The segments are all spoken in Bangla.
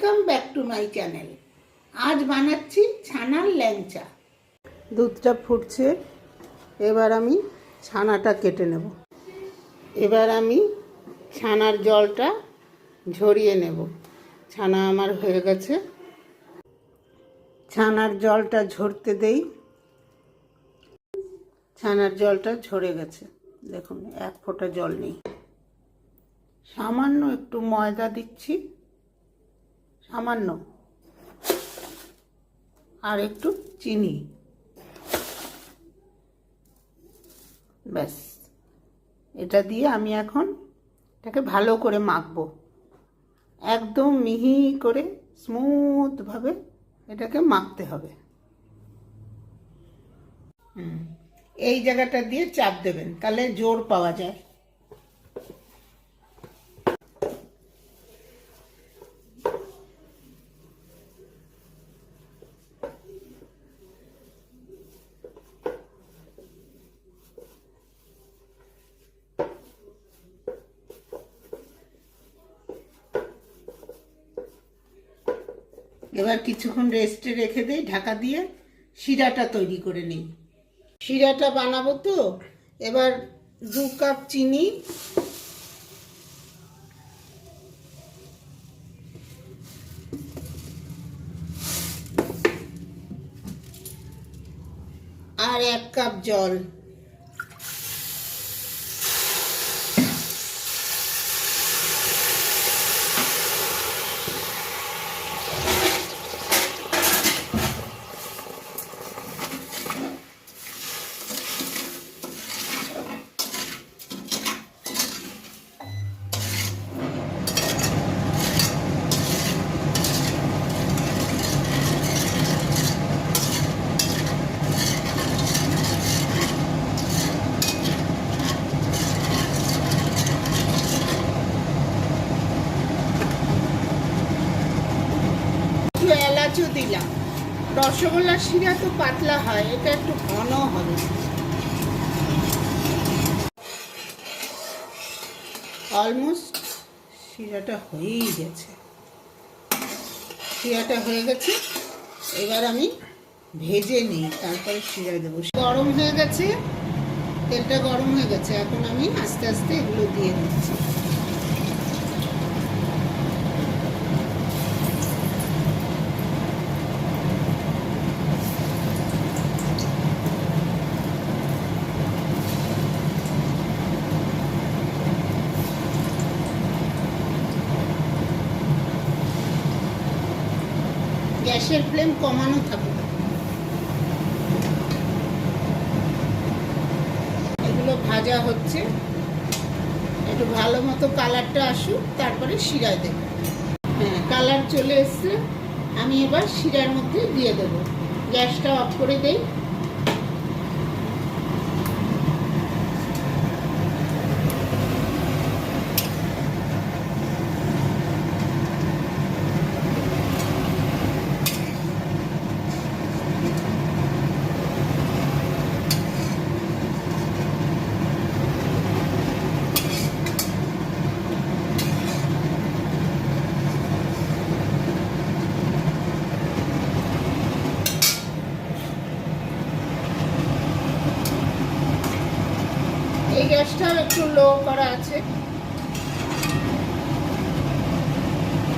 Welcome back to my channel. আজ বানাচ্ছি ছানার ল্যাংচা। দুধটা ফুটছে, এবার আমি ছানাটা কেটে নেব। এবার আমি ছানার জলটা ঝরিয়ে নেব। ছানা আমার হয়ে গেছে, ছানার জলটা ঝরতে দেই। ছানার জলটা ঝরে গেছে, দেখুন এক ফোঁটা জল নেই। সামান্য একটু ময়দা দিচ্ছি, সামান্য, আর একটু চিনি, ব্যাস। এটা দিয়ে আমি এখন এটাকে ভালো করে মাখবো, একদম মিহি করে স্মুথভাবে এটাকে মাখতে হবে। এই জায়গাটা দিয়ে চাপ দেবেন, তাহলে জোর পাওয়া যায়। এবার কিছুক্ষণ রেস্টে রেখে দিই ঢাকা দিয়ে, শিরাটা তৈরি করে নিই। শিরাটা বানাবো তো, এবার 2 কাপ চিনি, আর 1 কাপ জল, এলাচও দিলাম। রসগোল্লার শিরা তো পাতলা হয়, এটা একটু ঘন হবে। অলমোস্ট শিরাটা হয়েই গেছে, শিরাটা হয়ে গেছে। এবার আমি ভেজে নিই, তারপরে শিরা দেবো। গরম হয়ে গেছে, তেলটা গরম হয়ে গেছে। এখন আমি আস্তে আস্তে এগুলো দিয়ে দিচ্ছি। গ্যাসের ফ্লেম কমানো থাকবে। এগুলো ভাজা হচ্ছে, একটু ভালো মতো কালারটা আসুক, তারপরে শিরায় দেব। হ্যাঁ, কালার চলে এসছে। আমি এবার শিরার মধ্যে দিয়ে দেব। গ্যাসটা অফ করে দেই। এই গ্যাসটাও একটু লো করা আছে।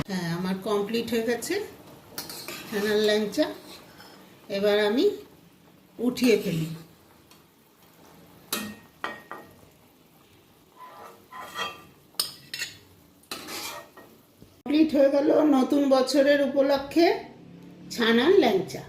হ্যাঁ, আমার কমপ্লিট হয়ে গেছে ছানার ল্যাংচা। এবার আমি উঠিয়ে ফেলি। কমপ্লিট হয়ে গেল নতুন বছরের উপলক্ষে ছানার ল্যাংচা।